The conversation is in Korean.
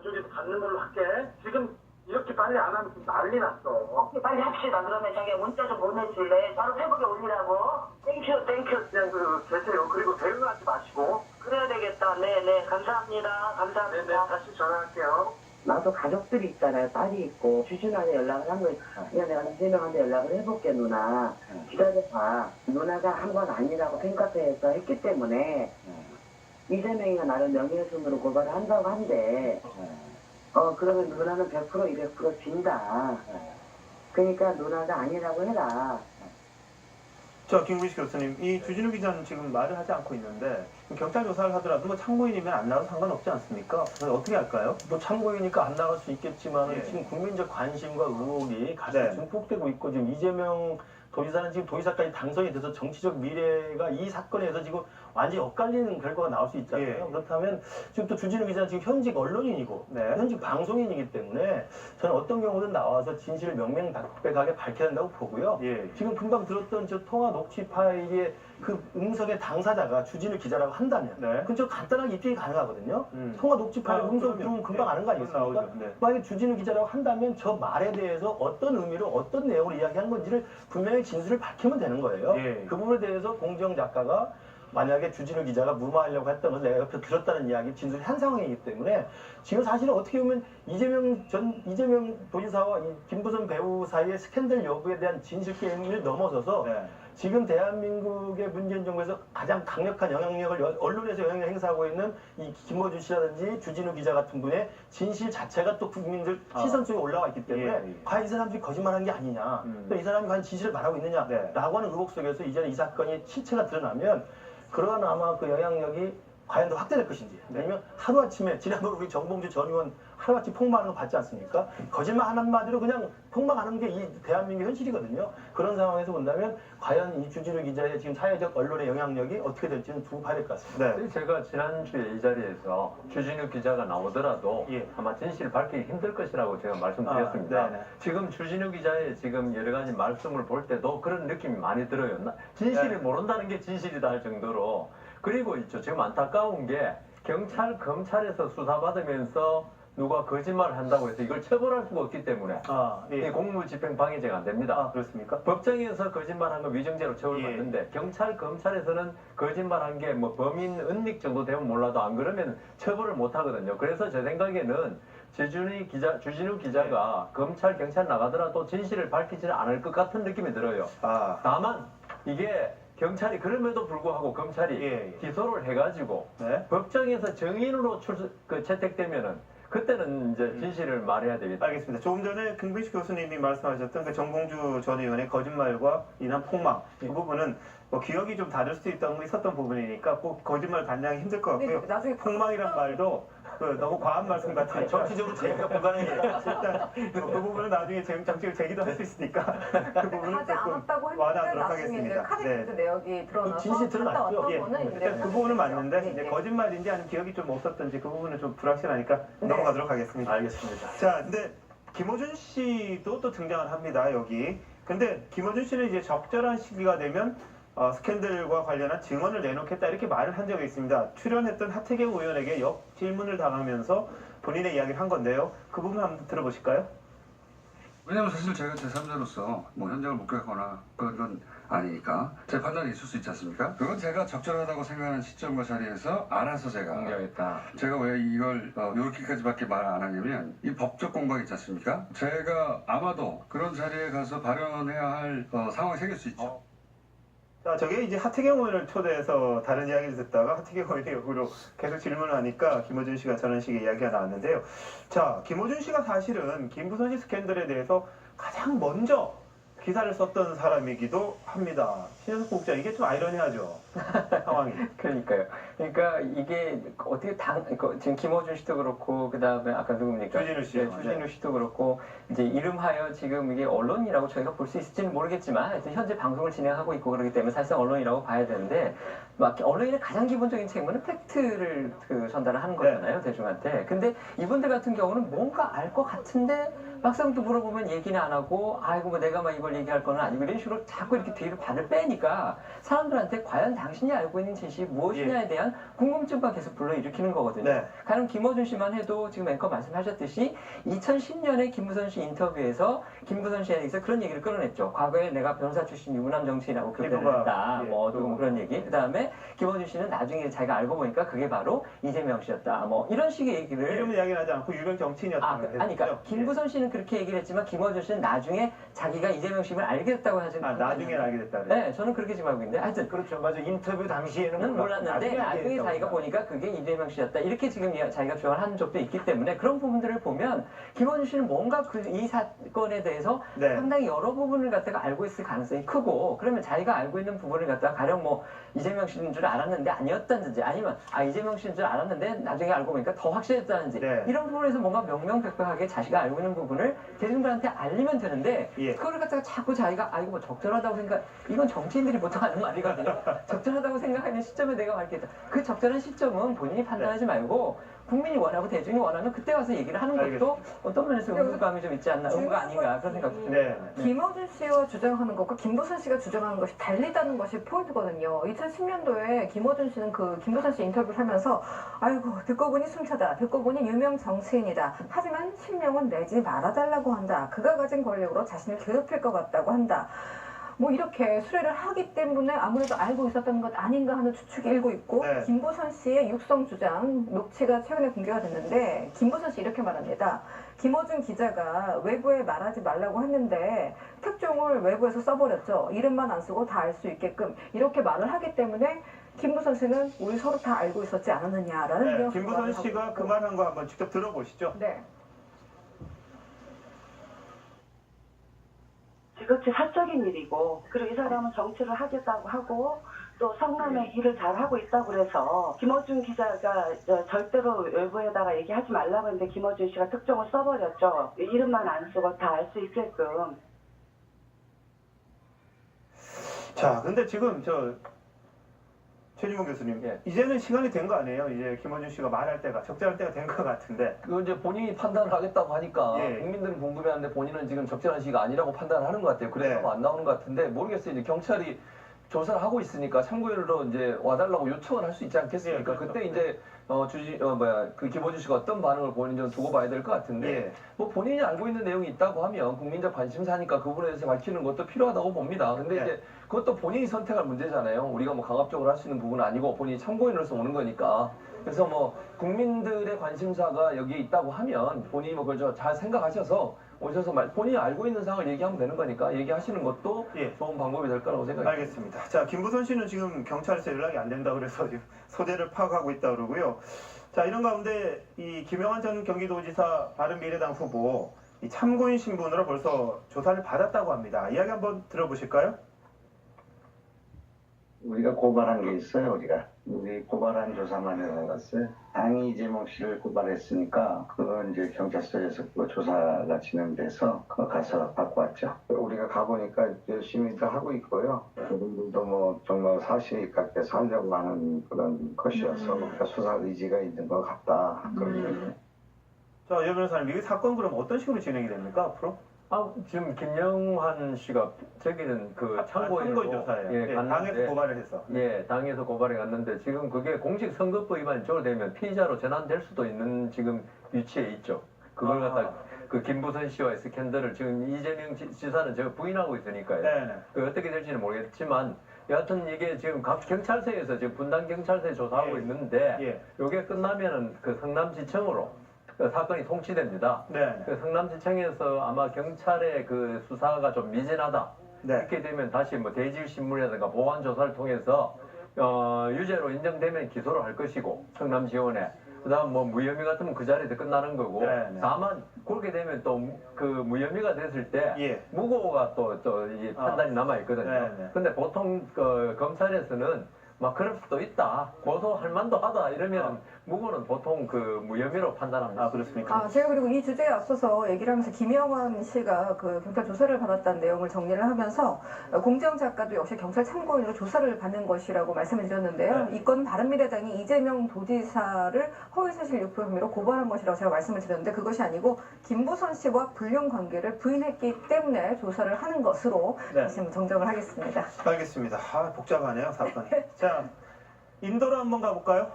저쪽에서 받는 걸로 할게. 지금 이렇게 빨리 안 하면 좀 난리 났어. 빨리 합시다. 그러면 자기가 문자 좀 보내줄래? 바로 페북에 올리라고. 땡큐. 그냥 계세요. 그리고 대응하지 마시고. 그래야 되겠다. 네네. 감사합니다. 감사합니다. 다시 전화할게요. 나도 가족들이 있잖아요. 딸이 있고 주준한테 연락을 한 거예요. 그냥 내가 이재명한테 연락을 해볼게 누나. 기다려봐. 누나가 한 건 아니라고 팬카페에서 했기 때문에 이재명이가 나를 명예훼손으로 고발을 한다고 한대. 그러면 누나는 100% 200% 진다. 그러니까 누나가 아니라고 해라. 자, 김구식 교수님, 이 주진우 기자는 지금 말을 하지 않고 있는데 경찰 조사를 하더라도 뭐 참고인이면 안 나와도 상관없지 않습니까? 그래서 어떻게 할까요? 뭐 참고이니까 안 나갈 수 있겠지만 예. 지금 국민적 관심과 의혹이 같이 네. 증폭되고 있고 지금 이재명 도지사는 지금 도지사까지 당선이 돼서 정치적 미래가 이 사건에서 지금 완전히 엇갈리는 결과가 나올 수 있잖아요. 예. 그렇다면 지금 또 주진우 기자는 지금 현직 언론인이고 네. 현직 방송인이기 때문에 저는 어떤 경우든 나와서 진실을 명명백백하게 밝혀야 한다고 보고요. 예. 지금 금방 들었던 저 통화 녹취 파일의 그 음성의 당사자가 주진우 기자라고 한다면 네. 그건 좀 간단하게 입증이 가능하거든요. 통화 녹취 파일 음성 그럼요. 들으면 금방 아는 거 아니겠습니까? 나오죠. 네. 만약에 주진우 기자라고 한다면 저 말에 대해서 어떤 의미로 어떤 내용을 이야기한 건지를 분명히 진술을 밝히면 되는 거예요. 예. 그 부분에 대해서 공정 작가가 만약에 주진우 기자가 무마하려고 했던 것을 내가 옆에 들었다는 이야기 진술을 한 상황이기 때문에 지금 사실은 어떻게 보면 이재명 도지사와 이 김부선 배우 사이의 스캔들 여부에 대한 진실 게임을 넘어서서 네. 지금 대한민국의 문재인 정부에서 가장 강력한 영향력을 언론에서 영향을 행사하고 있는 이 김어준 씨라든지 주진우 기자 같은 분의 진실 자체가 또 국민들 시선 속에 올라와 있기 때문에 예. 과연 이 사람들이 거짓말한 게 아니냐 또 이 사람이 과연 진실을 말하고 있느냐라고 네. 하는 의혹 속에서 이제 이 사건이 실체가 드러나면 그러한 아마 그 영향력이 과연 더 확대될 것인지 아니면 하루아침에 지난번 우리 정봉주 전 의원 하루아침 폭망하는 거 봤지 않습니까? 거짓말 한마디로 그냥 폭망하는 게 이 대한민국의 현실이거든요. 그런 상황에서 본다면 과연 이 주진우 기자의 지금 사회적 언론의 영향력이 어떻게 될지는 두고 봐야 될 것 같습니다. 네. 제가 지난주에 이 자리에서 주진우 기자가 나오더라도 예. 아마 진실을 밝히기 힘들 것이라고 제가 말씀드렸습니다. 네네. 지금 주진우 기자의 지금 여러 가지 말씀을 볼 때도 그런 느낌이 많이 들어요. 진실을 네. 모른다는 게 진실이다 할 정도로. 그리고 있죠. 지금 안타까운 게 경찰, 검찰에서 수사받으면서 누가 거짓말을 한다고 해서 이걸 처벌할 수가 없기 때문에 예. 이 공무집행 방해죄가 안 됩니다. 그렇습니까? 법정에서 거짓말한 건 위증죄로 처벌받는데 예. 경찰, 검찰에서는 거짓말한 게 뭐 범인 은닉 정도 되면 몰라도 안 그러면 처벌을 못 하거든요. 그래서 제 생각에는 주진우 기자가 검찰, 경찰 나가더라도 진실을 밝히지는 않을 것 같은 느낌이 들어요. 다만 이게 경찰이 그럼에도 불구하고 검찰이 예. 기소를 해가지고 네. 법정에서 증인으로 채택되면은 그때는 이제 진실을 말해야 되겠다. 알겠습니다. 조금 전에 김구식 교수님이 말씀하셨던 그 정봉주 전 의원의 거짓말과 인한 폭망 그 부분은 뭐 기억이 좀 다를 수도 있었던 부분이니까 꼭 거짓말 단량이 힘들 것 같고요. 나중에 폭망이란 말도 너무 과한 말씀 같아요. 정치적으로 제기가 불가능해요. 일단 그 부분은 나중에 정치를 제기도 할 수 있으니까 그 부분은 하지 않았다고 조금 했는데 완화하도록 나중에 이제 하겠습니다. 카드 내역이 드러나서 진실 드러났죠. 갔다 왔던 예. 거는 이제 일단 그 부분은 맞는데 예, 이제 예. 거짓말인지 아니면 기억이 좀 없었던지 그 부분은 좀 불확실하니까 넘어가도록 하겠습니다. 알겠습니다. 자, 근데 김어준 씨도 또 등장을 합니다, 여기. 근데 김어준 씨는 이제 적절한 시기가 되면 스캔들과 관련한 증언을 내놓겠다 이렇게 말을 한 적이 있습니다. 출연했던 하태경 의원에게 역 질문을 당하면서 본인의 이야기를 한 건데요. 그 부분 한번 들어보실까요? 왜냐면 사실 제가 제3자로서 뭐 현장을 목격하거나 그런 건 아니니까 제 판단이 있을 수 있지 않습니까? 그건 제가 적절하다고 생각하는 시점과 자리에서 알아서 제가 공개하겠다. 제가 왜 이걸 이렇게까지밖에 말 안 하냐면 이 법적 공방 있지 않습니까? 제가 아마도 그런 자리에 가서 발언해야 할 상황이 생길 수 있죠. 자, 저게 이제 하태경 의원을 초대해서 다른 이야기를 듣다가 하태경 의원의 역으로 계속 질문을 하니까 김어준 씨가 저런 식의 이야기가 나왔는데요. 자, 김어준 씨가 사실은 김부선 씨 스캔들에 대해서 가장 먼저 기사를 썼던 사람이기도 합니다. 신현석 국장, 이게 좀 아이러니하죠, 상황이. 그러니까요. 그러니까 이게 어떻게 지금 김어준 씨도 그렇고 그다음에 아까 누굽니까? 주진우 씨. 네, 주진우 씨도 그렇고 이제 이름하여 지금 이게 언론이라고 저희가 볼 수 있을지는 모르겠지만 하여튼 현재 방송을 진행하고 있고 그렇기 때문에 사실상 언론이라고 봐야 되는데 막 언론인의 가장 기본적인 책무는 팩트를 전달을 하는 거잖아요, 대중한테. 근데 이분들 같은 경우는 뭔가 알 것 같은데 막상 또 물어보면 얘기는 안 하고 아이고 뭐 내가 막 이걸 얘기할 거는 아니고 이런 식으로 자꾸 이렇게 뒤로 발을 빼니까 사람들한테 과연 당신이 알고 있는 진실이 무엇이냐에 대한 궁금증만 계속 불러일으키는 거거든요. 네. 가령 김어준 씨만 해도 지금 앵커 말씀하셨듯이 2010년에 김부선 씨 인터뷰에서 김부선 씨에 대해서 그런 얘기를 끌어냈죠. 과거에 내가 변호사 출신 유부남 정치인하고 교배를 피부가, 했다. 예, 뭐 또 그런 얘기. 그 다음에 김어준 씨는 나중에 자기가 알고 보니까 그게 바로 이재명 씨였다. 뭐 이런 식의 얘기를 이름은 이야기하지 않고 유명 아니 정치인이었다는 그러니까 김부선 씨는 그렇게 얘기를 했지만 김어준 씨는 나중에 자기가 이재명 씨를 알게 됐다고 하지 나중에 알게 됐다. 네, 저는 그렇게 지금 알고 있는데 하여튼 그렇죠. 맞아. 인터뷰 당시에는 몰랐는데 나중에 자기가 보니까 그게 이재명 씨였다. 이렇게 지금 자기가 주장을 한 적도 있기 때문에 그런 부분들을 보면 김어준 씨는 뭔가 이 사건에 대해서 네. 상당히 여러 부분을 갖다가 알고 있을 가능성이 크고 그러면 자기가 알고 있는 부분을 갖다가 가령 뭐 이재명 씨인 줄 알았는데 아니었다든지 아니면 이재명 씨인 줄 알았는데 나중에 알고 보니까 더 확실했다든지 네. 이런 부분에서 뭔가 명명백백하게 자기가 알고 있는 부분을 대중들한테 알리면 되는데 예. 그거를 갖다가 자꾸 자기가 이거 뭐 적절하다고 생각 이건 정치인들이 보통 하는 말이거든요. 적절하다고 생각하는 시점에 내가 밝겠다. 그 적절한 시점은 본인이 판단하지 말고 국민이 원하고 대중이 원하면 그때 와서 얘기를 하는 것도 알겠습니다. 어떤 면에서 의무감이 좀 있지 않나, 의무가 아닌가 그런 생각도 듭니다. 네. 김어준 씨가 주장하는 것과 김부선 씨가 주장하는 것이 달리다는 것이 포인트거든요. 2010년도에 김어준 씨는 그 김부선 씨 인터뷰를 하면서 아이고 듣고 보니 숨차다. 듣고 보니 유명 정치인이다. 하지만 실명은 내지 말아달라고 한다. 그가 가진 권력으로 자신을 괴롭힐 것 같다고 한다. 뭐 이렇게 수뢰를 하기 때문에 아무래도 알고 있었던 것 아닌가 하는 추측이 일고 있고 네. 김부선 씨의 육성 주장 녹취가 최근에 공개가 됐는데 김부선 씨 이렇게 말합니다. 김어준 기자가 외부에 말하지 말라고 했는데 특종을 외부에서 써버렸죠. 이름만 안 쓰고 다 알 수 있게끔 이렇게 말을 하기 때문에 김부선 씨는 우리 서로 다 알고 있었지 않았느냐라는 네. 뉘앙스로 김부선 말을 씨가 하고 그 말한 거 한번 직접 들어보시죠. 네. 그것이 사적인 일이고 그리고 이 사람은 정치를 하겠다고 하고 또 성남에 일을 잘하고 있다고 그래서 김어준 기자가 절대로 외부에다가 얘기하지 말라고 했는데 김어준 씨가 특종을 써버렸죠. 이름만 안 쓰고 다 알 수 있게끔. 자, 근데 지금 최진봉 교수님, 예. 이제는 시간이 된 거 아니에요? 이제 김어준 씨가 말할 때가 적절할 때가 된 것 같은데. 그 이제 본인이 판단을 하겠다고 하니까 예. 국민들은 궁금해하는데 본인은 지금 적절한 시기가 아니라고 판단을 하는 것 같아요. 그래서 네. 안 나오는 것 같은데 모르겠어요. 이제 경찰이 조사를 하고 있으니까 참고인으로 이제 와달라고 요청을 할 수 있지 않겠습니까? 예, 그렇죠. 그때 이제 그 김어준 씨가 어떤 반응을 보이는지 두고 봐야 될 것 같은데 예. 뭐 본인이 알고 있는 내용이 있다고 하면 국민적 관심사니까 그 부분에 대해서 밝히는 것도 필요하다고 봅니다. 근데 네. 이제 그것도 본인이 선택할 문제잖아요. 우리가 뭐 강압적으로 할 수 있는 부분은 아니고 본인이 참고인으로서 오는 거니까. 그래서 뭐 국민들의 관심사가 여기에 있다고 하면 본인이 뭐 그걸 잘 생각하셔서 오셔서 본인이 알고 있는 사항을 얘기하면 되는 거니까 얘기하시는 것도 예. 좋은 방법이 될 거라고 생각합니다. 알겠습니다. 자, 김부선 씨는 지금 경찰에서 연락이 안 된다 그래서 지금 소재를 파악하고 있다 그러고요. 자, 이런 가운데 이 김영환 전 경기도지사 바른미래당 후보 이 참고인 신분으로 벌써 조사를 받았다고 합니다. 이야기 한번 들어보실까요? 우리가 고발한 게 있어요, 우리 고발한 조사만 해봤어요. 당이 이재명 씨를 고발했으니까, 그거 이제 경찰서에서 그 조사가 진행돼서, 그거 가서 받고 왔죠. 우리가 가보니까 열심히들 하고 있고요. 그분들도 뭐 정말 사실에 가깝게 살려고 하는 그런 것이어서, 수사 의지가 있는 것 같다. 그런 자, 여 변호사님, 이 사건 그럼 어떤 식으로 진행이 됩니까, 앞으로? 지금 김영환 씨가 저기는 그 참고인으로 참고인 조사예요. 예, 예, 갔는데, 당에서 고발을 해서. 예, 당에서 고발해 갔는데 지금 그게 공직 선거법 위반 적용되면 피의자로 전환될 수도 있는 지금 위치에 있죠. 그걸 갖다 그 김부선 씨와의 스캔들을 지금 이재명 지사는 제가 부인하고 있으니까요. 네네. 그 어떻게 될지는 모르겠지만 여하튼 이게 지금 각 경찰서에서 지금 분당 경찰서에 조사하고 예. 있는데 예. 이게 끝나면은 그 성남지청으로 그 사건이 통치됩니다. 네. 그 성남지청에서 아마 경찰의 그 수사가 좀 미진하다. 네. 이렇게 되면 다시 뭐 대질신문이라든가 보완 조사를 통해서 유죄로 인정되면 기소를 할 것이고 성남지원에 그다음 뭐 무혐의 같으면 그 자리에서 끝나는 거고 네. 다만 그렇게 되면 또 그 무혐의가 됐을 때 예. 무고가 또 이 판단이 남아 있거든요. 네. 근데 보통 그 검찰에서는 막 그럴 수도 있다. 고소할 만도 하다. 이러면 무고는 보통 그 무혐의로 판단합니다. 아, 그렇습니까? 제가 그리고 이 주제에 앞서서 얘기를 하면서 김영환 씨가 그 경찰 조사를 받았다는 내용을 정리를 하면서 공정 작가도 역시 경찰 참고인으로 조사를 받는 것이라고 말씀을 드렸는데요. 이 건은 바른미래당이 이재명 도지사를 허위사실 유포 혐의로 고발한 것이라고 제가 말씀을 드렸는데 그것이 아니고 김부선 씨와 불륜 관계를 부인했기 때문에 조사를 하는 것으로 네. 다시 한번 정정을 하겠습니다. 알겠습니다. 복잡하네요, 사건이. 자, 인도로 한번 가볼까요?